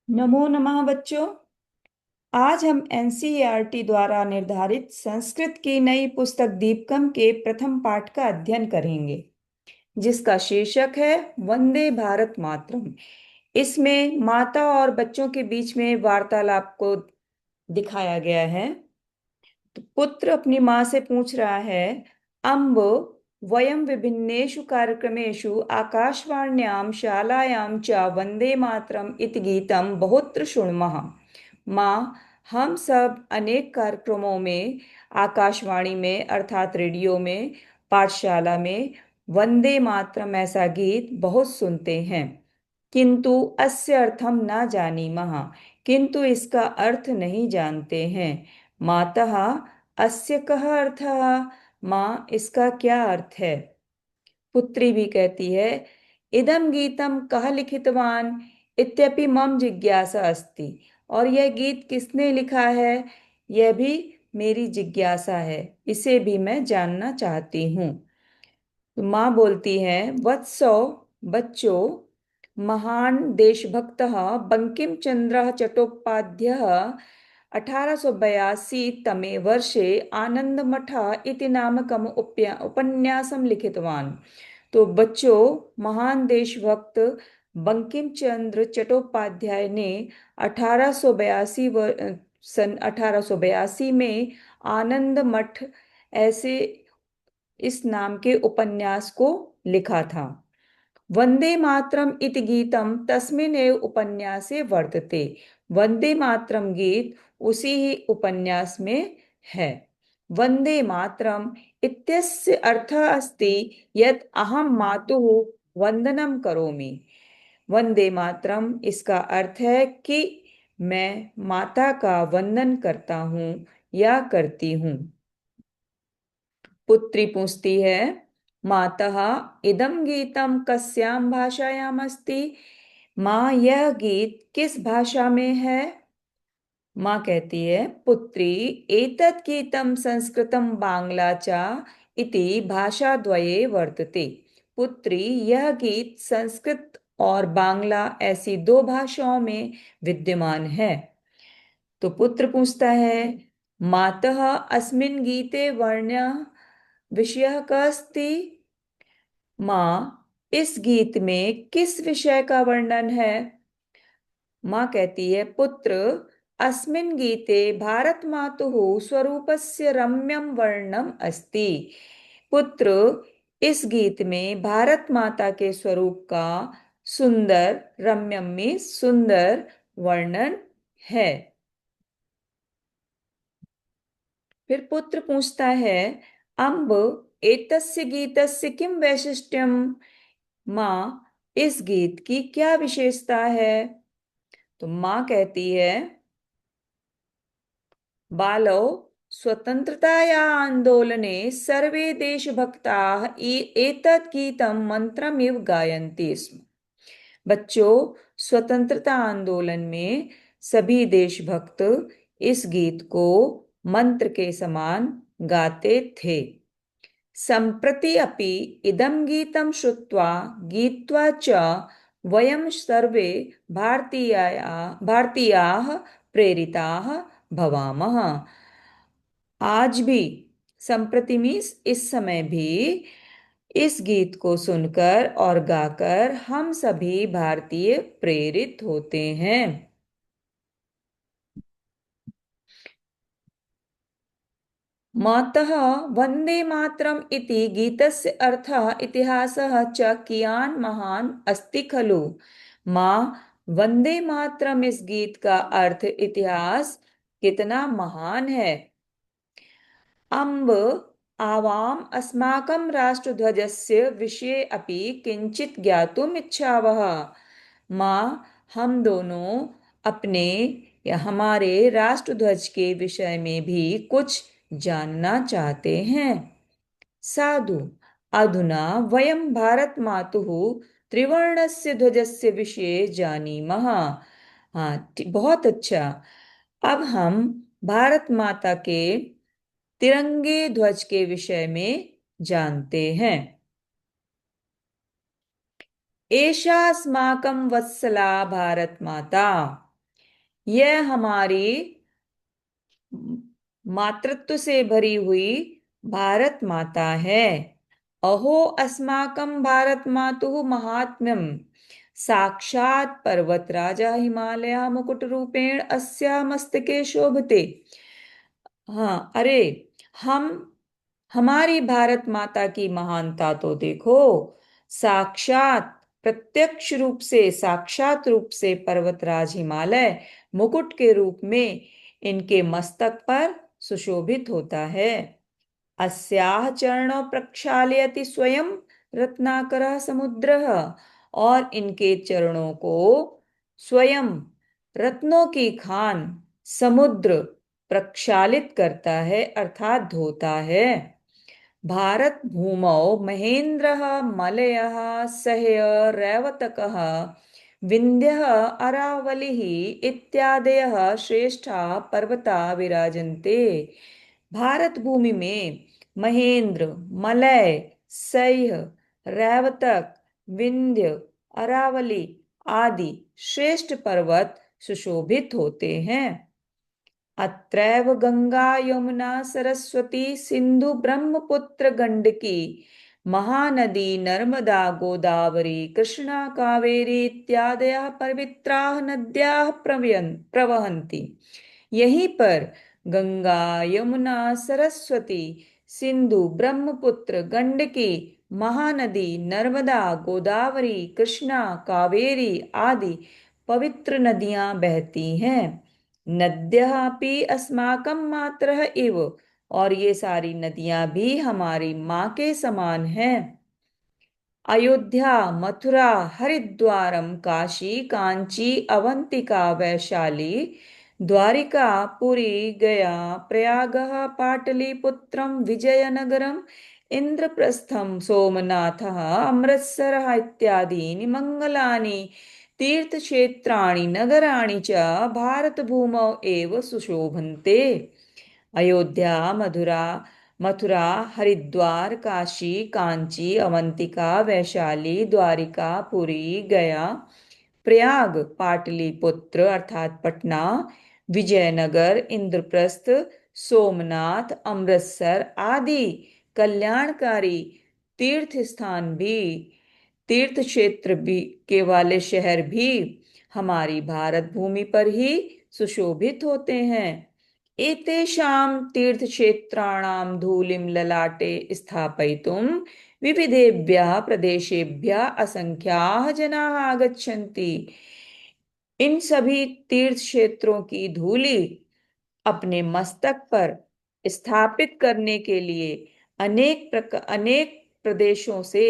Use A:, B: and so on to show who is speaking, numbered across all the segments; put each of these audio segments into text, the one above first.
A: नमो नमः बच्चों। आज हम एनसीईआरटी द्वारा निर्धारित संस्कृत की नई पुस्तक दीपकम के प्रथम पाठ का अध्ययन करेंगे, जिसका शीर्षक है वंदे भारत मातरम। इसमें माता और बच्चों के बीच में वार्तालाप को दिखाया गया है। तो पुत्र अपनी माँ से पूछ रहा है, अम्ब वयं विभिन्नेषु कार्यक्रमेषु आकाशवाण्यां शालायां च वन्दे मातरम् इति गीतं बहुत्र शृणुमः। माँ, हम सब अनेक कार्यक्रमों में, आकाशवाणी में अर्थात रेडियो में, पाठशाला में वंदे मातरम ऐसा गीत बहुत सुनते हैं, किंतु अस्य अर्थम न जानीमः। किंतु इसका अर्थ नहीं जानते हैं। मातः अस्य कः अर्थः? माँ, इसका क्या अर्थ है? पुत्री भी कहती है, इदम गीतम कः लिखितवान इत्यपि मम जिज्ञासा अस्ति। और यह गीत किसने लिखा है, यह भी मेरी जिज्ञासा है, इसे भी मैं जानना चाहती हूँ। तो माँ बोलती है, वत्सो बच्चों, महान देशभक्तः बंकिम चंद्र चट्टोपाध्याय 1882 तमे वर्षे आनंदमठ इति नामकम् उपन्यासं लिखितवान्। तो बच्चों, महान देशभक्त बंकिम चंद्र चट्टोपाध्याय ने 1882 सन 1882 में आनंद मठ ऐसे इस नाम के उपन्यास को लिखा था। वंदे मातरम इति गीतम तस्मिन् एव उपन्यासे वर्तते। वंदे मातरम गीत उसी ही उपन्यास में है। वंदे मातरम इत्यस्य अर्थः अस्ति यत् अहं मातुः वंदनम करोमि। वंदे मातरम इसका अर्थ है कि मैं माता का वंदन करता हूँ या करती हूँ। पुत्री पूछती है, मातः इदं गीतं कस्यां भाषायाम् अस्ति? माँ, यह गीत किस भाषा में है? माँ कहती है, पुत्री एतत् गीतं संस्कृतं बांग्ला च इति भाषाद्वये वर्तते। पुत्री, यह गीत संस्कृत और बांग्ला ऐसी दो भाषाओं में विद्यमान है। तो पुत्र पूछता है, मातः अस्मिन् गीते वर्ण्यः विषयः कः अस्ति? माँ, इस गीत में किस विषय का वर्णन है? माँ कहती है, पुत्र अस्मिन् गीते भारत मातुः स्वरूपस्य रम्यं वर्णनम् अस्ति। पुत्र, इस गीत में भारत माता के स्वरूप का सुंदर, रम्यम में सुंदर वर्णन है। फिर पुत्र पूछता है, अम्ब एतस्य गीतस्य किं वैशिष्ट्यम? माँ, इस गीत की क्या विशेषता है? तो माँ कहती है, बालौ स्वतंत्रताया आंदोलने सर्वे देशभक्ताः एतत् गीतं मंत्रमिव गायन्ति स्म। बच्चों, स्वतंत्रता आंदोलन में सभी देशभक्त इस गीत को मंत्र के समान गाते थे। सम्प्रति अपि इदं गीतं श्रुत्वा गीत्वा च वयं सर्वे भारतीयाः प्रेरिताः भवामः। आज भी, संप्रति मीन्स इस समय भी, इस गीत को सुनकर और गाकर हम सभी भारतीय प्रेरित होते हैं। मातः वन्दे मातरम् इति गीतस्य अर्थः इतिहासः च कियान् महान् अस्ति खलु। माँ, वंदे मातरम इस गीत का अर्थ, इतिहास कितना महान है। अम्ब आवाम अस्माकं राष्ट्रध्वजस्य विषये अपि किंचित ज्ञातुम् इच्छावः। माँ, हम दोनों अपने या हमारे राष्ट्रध्वज के विषय में भी कुछ जानना चाहते हैं। साधु, अधुना वयं भारत मातुः त्रिवर्णस्य ध्वजस्य विषये जानीमः। हाँ, बहुत अच्छा। अब हम भारत माता के तिरंगे ध्वज के विषय में जानते हैं। एषा अस्माकं वत्सला भारत माता। यह हमारी मातृत्व से भरी हुई भारत माता है। अहो अस्माकं भारत मातुः महात्म्यम, साक्षात पर्वतराजा हिमालय मुकुट रूपेण अस्या मस्तके शोभते। हाँ, अरे, हम हमारी भारत माता की महानता तो देखो। साक्षात, प्रत्यक्ष रूप से, साक्षात रूप से पर्वतराज हिमालय मुकुट के रूप में इनके मस्तक पर सुशोभित होता है। अस्याः चरणों प्रक्षालयति स्वयं रत्नाकरः समुद्रः, और इनके चरणों को स्वयं रत्नों की खान समुद्र प्रक्षालित करता है, अर्थात धोता है। भारत भूमौ महेन्द्रः मलयः सह्य रैवतकः विन्ध्यः अरावलिः इत्यादयः श्रेष्ठा पर्वता विराजन्ते। भारत भूमि में महेंद्र, मलय, सह्य, रैवतक, विंध्य, अरावली आदि श्रेष्ठ पर्वत सुशोभित होते हैं। अत्रैव गंगा यमुना सरस्वती सिंधु ब्रह्मपुत्र गंडकी महानदी नर्मदा गोदावरी कृष्णा कावेरी इत्यादयः पवित्राः नद्याः प्रवहन्ति। यहीं पर गंगा, यमुना, सरस्वती, सिंधु, ब्रह्मपुत्र, गंडकी, महानदी, नर्मदा, गोदावरी, कृष्णा, कावेरी आदि पवित्र नदियां बहती हैं। नद्यः अपि अस्माकं मातरः इव, और ये सारी नदियां भी हमारी माँ के समान हैं। अयोध्या, मथुरा, हरिद्वारम, काशी, कांची, अवंतिका, वैशाली, द्वारिका, पुरी, गया, प्रयागः, पाटलिपुत्रम, विजयनगरम, इंद्रप्रस्थम, सोमनाथः, अमृतसरः इत्यादीनि मंगलानि तीर्थक्षेत्राणि नगराणि च भारतभूमौ एव सुशोभन्ते। अयोध्या, मथुरा, हरिद्वार, काशी, कांची, अवंतिका, वैशाली, द्वारिका, पुरी, गया, प्रयाग, पाटलिपुत्र अर्थात पटना, विजयनगर, इंद्रप्रस्थ, सोमनाथ, अमृतसर आदि कल्याणकारी तीर्थ स्थान भी, तीर्थ क्षेत्र भी के वाले शहर भी हमारी भारत भूमि पर ही सुशोभित होते हैं। एतेषां तीर्थक्षेत्राणां धूलिं ललाटे स्थापयितुं विविधेभ्यः प्रदेशेभ्यः असंख्याः जनाः आगच्छन्ति। इन सभी तीर्थ क्षेत्रों की धूलि अपने मस्तक पर स्थापित करने के लिए अनेक प्रदेशों से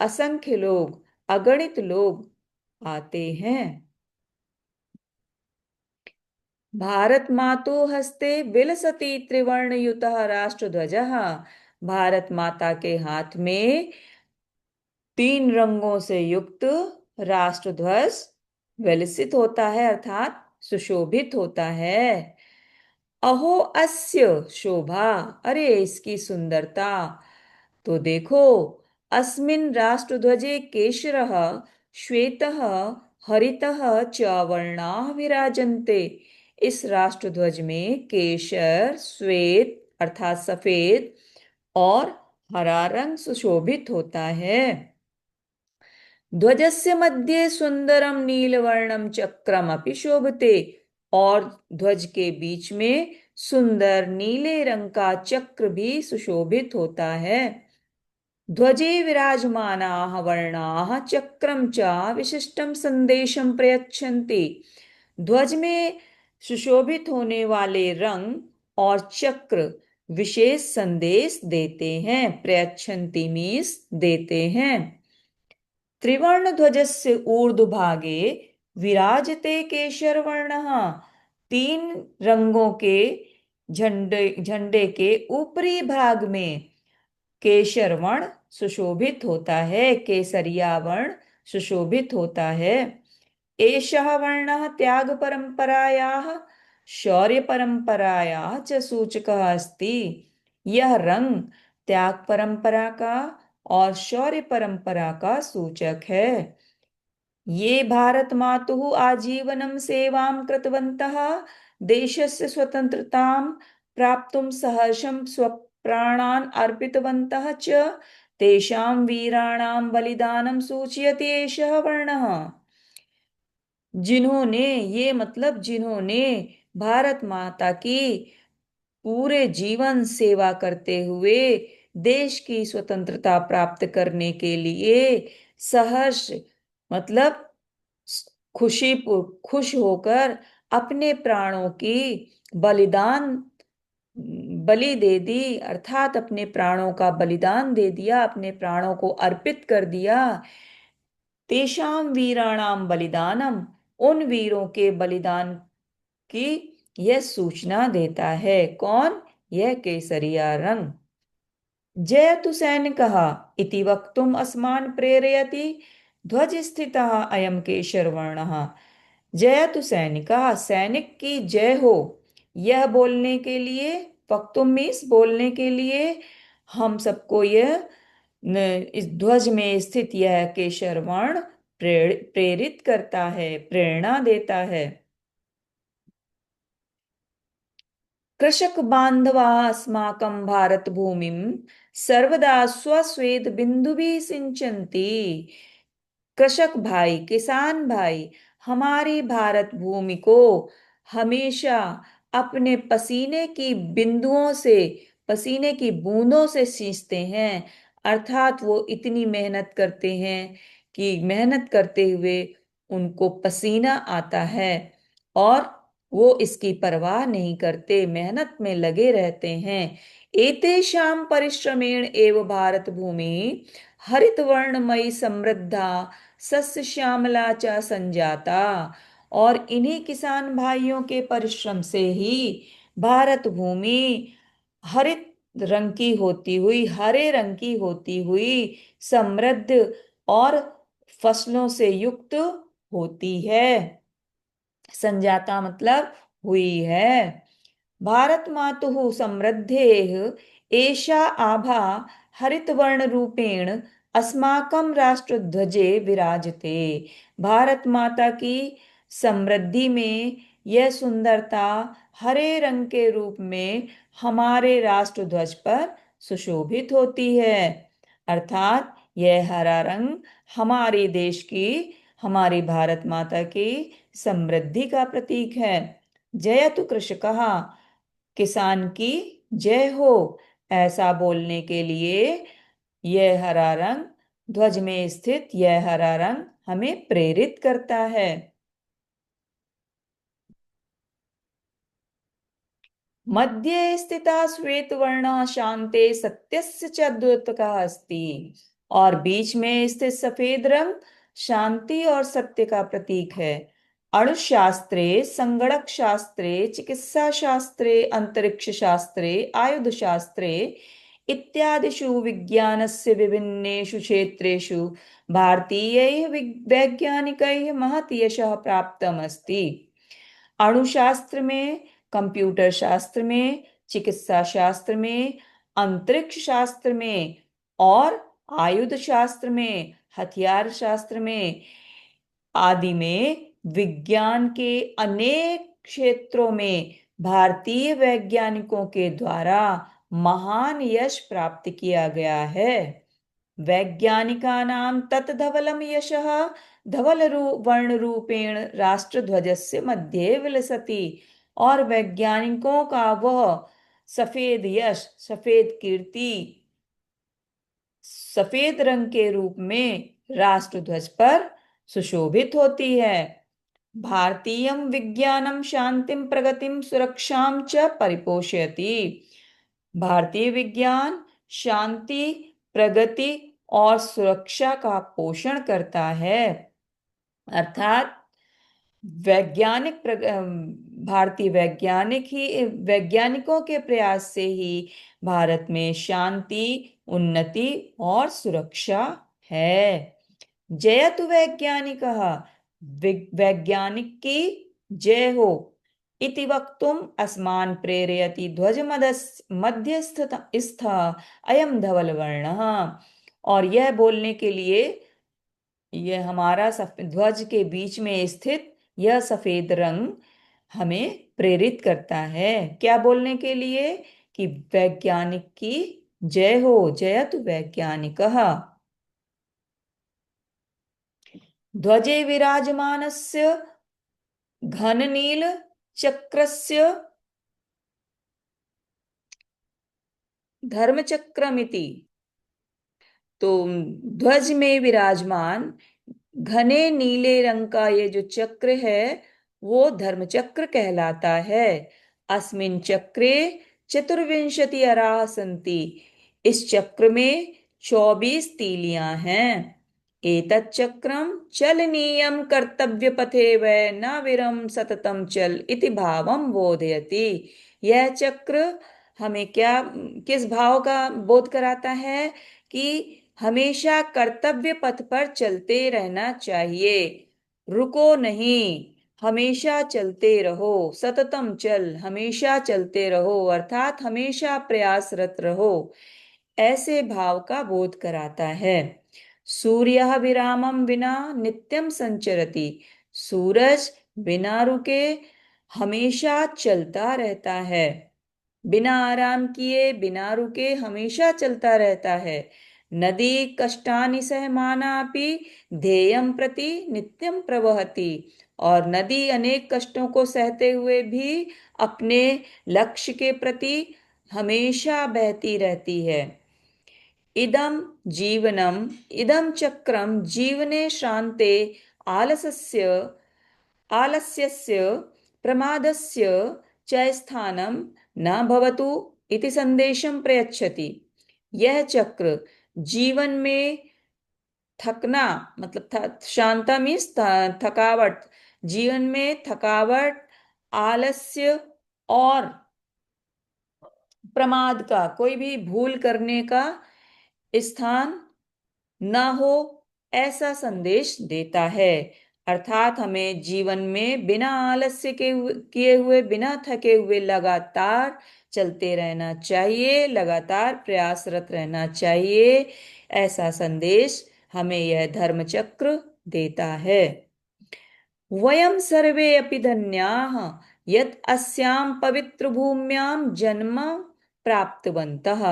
A: असंख्य लोग, अगणित लोग आते हैं। भारत मातो हस्ते विलसति त्रिवर्णयुतः राष्ट्रध्वजः, भारत माता के हाथ में 3 रंगों से युक्त राष्ट्रध्वज विलसित होता है, अर्थात सुशोभित होता है। अहो अस्य शोभा, अरे इसकी सुंदरता तो देखो। अस्मिन् राष्ट्रध्वजे केशरः, श्वेतः, हरितः च वर्णाः विराजन्ते। इस राष्ट्रध्वज में केशर, श्वेत अर्थात सफेद, और हरा रंग सुशोभित होता है। ध्वजस्य मध्ये सुंदरम नीलवर्णम चक्रम अपि शोभते, और ध्वज के बीच में सुंदर नीले रंग का चक्र भी सुशोभित होता है। ध्वजे विराजमानाः वर्णाः चक्रम च विशिष्टम संदेशम प्रयच्छन्ति। ध्वज में सुशोभित होने वाले रंग और चक्र विशेष संदेश देते हैं। प्रयच्छन्ति मीन्स देते हैं। त्रिवर्ण ध्वजस्य ऊर्ध्वभागे विराजते केशरवर्णः, 3 रंगों के झंडे झंडे के ऊपरी भाग में केशर वर्ण सुशोभित होता है, केसरिया वर्ण सुशोभित होता है। एषः वर्णः त्याग परंपरायाः, शौर्य परंपरायाः च सूचकः अस्ति। यह रंग त्याग परंपरा का और शौर्य परंपरा का सूचक है। ये भारत मातुः आजीवनं सेवां कृतवन्तः देशस्य स्वतन्त्रतां प्राप्तुं सहर्षं स्वप्राणान् अर्पितवन्तः च तेषां वीराणां बलिदानं सूचयति एषः वर्णः। जिन्होंने, ये मतलब जिन्होंने भारत माता की पूरे जीवन सेवा करते हुए देश की स्वतंत्रता प्राप्त करने के लिए सहर्ष मतलब खुशी खुश होकर अपने प्राणों की बलिदान बलि दे दी, अर्थात अपने प्राणों का बलिदान दे दिया, अपने प्राणों को अर्पित कर दिया। तेषां वीराणाम बलिदानम, उन वीरों के बलिदान की यह सूचना देता है। कौन? यह केसरिया रंग। जयतु सैनिकः इति वक्तुम् अस्मान् प्रेरयति ध्वजस्थितः अयं केशरवर्णः। जयतु सैनिकः, सैनिक की जय हो, यह बोलने के लिए, वक्तुम मीन्स बोलने के लिए, हम सबको यह इस ध्वज में स्थित यह केशरवर्ण प्रेरित करता है, प्रेरणा देता है। कृषक बांधवा अस्माकं भारत भूमिम सर्वदा स्वस्वेद बिंदुभिः सिंचन्ति। कृषक भाई, किसान भाई, हमारी भारत भूमि को हमेशा अपने पसीने की बिंदुओं से, पसीने की बूंदों से सींचते हैं। अर्थात वो इतनी मेहनत करते हैं कि मेहनत करते हुए उनको पसीना आता है और वो इसकी परवाह नहीं करते, मेहनत में लगे रहते हैं। एतेषां परिश्रमेण एव भारत भूमि हरितवर्णमयी समृद्धा सस्य श्यामला च संजाता। और इन्हीं किसान भाइयों के परिश्रम से ही भारत भूमि हरित रंग की होती हुई, हरे रंग की होती हुई, समृद्ध और फसलों से युक्त होती है। संजाता मतलब हुई है। भारत मातुः समृद्धेः एषा आभा हरितवर्ण रूपेण अस्माकं राष्ट्रध्वजे विराजते। भारत माता की समृद्धि में यह सुंदरता हरे रंग के रूप में हमारे राष्ट्रध्वज पर सुशोभित होती है। अर्थात यह हरा रंग हमारे देश की, हमारी भारत माता की समृद्धि का प्रतीक है। जयतु कृषकः, किसान की जय हो, ऐसा बोलने के लिए यह हरा रंग, ध्वज में स्थित यह हरा रंग हमें प्रेरित करता है। मध्ये स्थिता श्वेतवर्णः शांते सत्यस्य च द्योतकः अस्ति। और बीच में स्थित सफेद रंग शांति और सत्य का प्रतीक है। अणुशास्त्रे, संगणक शास्त्रे, चिकित्सा शास्त्रे, अंतरिक्ष शास्त्रे, आयुध शास्त्रे इत्यादिषु विज्ञानस्य विभिन्नेषु क्षेत्रेषु भारतीयैः वैज्ञानिकैः महत् यशः प्राप्तमस्ति। अणुशास्त्र में, कंप्यूटर शास्त्र में, चिकित्सा शास्त्र में, अंतरिक्ष शास्त्र में और आयुध शास्त्र में, हथियार शास्त्र में आदि में, विज्ञान के अनेक क्षेत्रों में भारतीय वैज्ञानिकों के द्वारा महान यश प्राप्त किया गया है। वैज्ञानिकानां तत् धवलं यशः धवल वर्ण रूपेण राष्ट्रध्वजस्य मध्ये विलसति। और वैज्ञानिकों का वह सफेद यश, सफेद कीर्ति सफेद रंग के रूप में राष्ट्रध्वज पर सुशोभित होती है। भारतीयं विज्ञानं शांतिं प्रगतिं सुरक्षां च परिपोषयति। भारतीय विज्ञान शांति, प्रगति और सुरक्षा का पोषण करता है। अर्थात भारतीय वैज्ञानिक ही, वैज्ञानिकों के प्रयास से ही भारत में शांति, उन्नति और सुरक्षा है। जयतु वैज्ञानिकः, वैज्ञानिक की जय हो। इति वक्तुम् अस्मान् प्रेरयति ध्वज मध्यस्थ स्थ अयम धवल वर्णः। और यह बोलने के लिए यह हमारा ध्वज के बीच में स्थित यह सफेद रंग हमें प्रेरित करता है क्या बोलने के लिए? कि वैज्ञानिक की जय हो, जयतु वैज्ञानिकः। ध्वजे विराजमानस्य घननील चक्रस्य धर्मचक्रमिति। तो ध्वज में विराजमान घने नीले रंग का ये जो चक्र है वो धर्म चक्र कहलाता है। अस्मिन् चक्रे चतुर्विंशति अराः सन्ति। इस चक्र में 24 तीलियां हैं। एतत् चक्रम चलनीयम कर्तव्य पथे वै न विरम सततम चल इति भावम बोधयति। यह चक्र हमें क्या किस भाव का बोध कराता है? कि हमेशा कर्तव्य पथ पर चलते रहना चाहिए, रुको नहीं, हमेशा चलते रहो। सततम चल, हमेशा चलते रहो, अर्थात हमेशा प्रयासरत रहो, ऐसे भाव का बोध कराता है। सूर्य विरामम विना नित्यम संचरति। सूरज बिना रुके हमेशा चलता रहता है, बिना आराम किए बिना रुके हमेशा चलता रहता है। नदी कष्टानि सहमानापि ध्येयं प्रति नित्यं प्रवहति। और नदी अनेक कष्टों को सहते हुए भी अपने लक्ष्य के प्रति हमेशा बहती रहती है। इदं जीवनम इदं चक्रम जीवने श्रान्ते आलसस्य आलस्यस्य प्रमादस्य च स्थानं न भवतु इति संदेशं प्रयच्छति। यह चक्र जीवन में थकना मतलब शांता मीन्स थकावट, जीवन में थकावट, आलस्य और प्रमाद का, कोई भी भूल करने का स्थान ना हो, ऐसा संदेश देता है। अर्थात हमें जीवन में बिना आलस्य के किए हुए, बिना थके हुए लगातार चलते रहना चाहिए, लगातार प्रयासरत रहना चाहिए, ऐसा संदेश हमें यह धर्म चक्र देता है। वयं सर्वे अपि धन्याः यत् अस्यां पवित्र भूम्यां जन्म प्राप्तवन्तः।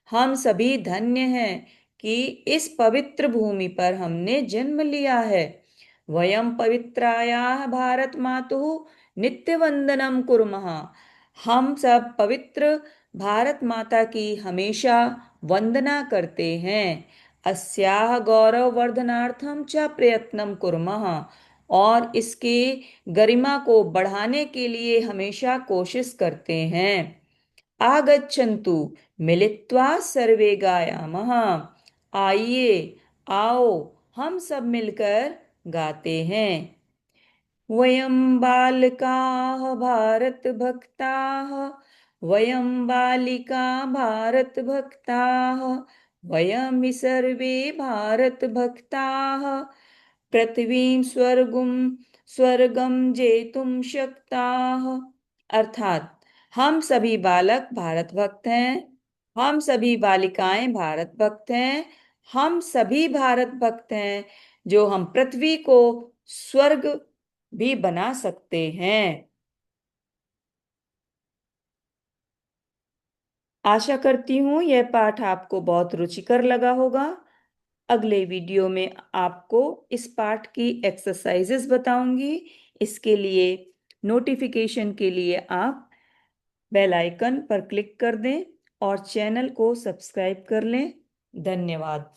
A: हम सभी धन्य हैं कि इस पवित्र भूमि पर हमने जन्म लिया है। वयं पवित्रायाः भारत मातुः नित्य वंदनम कुर्मः। हम सब पवित्र भारत माता की हमेशा वंदना करते हैं। अस्याः गौरव वर्धनार्थम च प्रयत्नं कुर्मः। और इसकी गरिमा को बढ़ाने के लिए हमेशा कोशिश करते हैं। आगच्छन्तु मिलित्वा सर्वे गायामः। आइए, आओ, हम सब मिलकर गाते हैं। वयं बालकाः भारतभक्ताः, वयं बालिका भारतभक्ताः, वयं हि सर्वे भारतभक्ताः, पृथ्वीं स्वर्गं जेतुं शक्ताः। अर्थात हम सभी बालक भारत भक्त हैं, हम सभी बालिकाएं भारत भक्त हैं, हम सभी भारत भक्त हैं जो हम पृथ्वी को स्वर्ग भी बना सकते हैं। आशा करती हूँ यह पाठ आपको बहुत रुचिकर लगा होगा। अगले वीडियो में आपको इस पाठ की एक्सरसाइजेस बताऊंगी। इसके लिए नोटिफिकेशन के लिए आप बेल आइकन पर क्लिक कर दें और चैनल को सब्सक्राइब कर लें। धन्यवाद।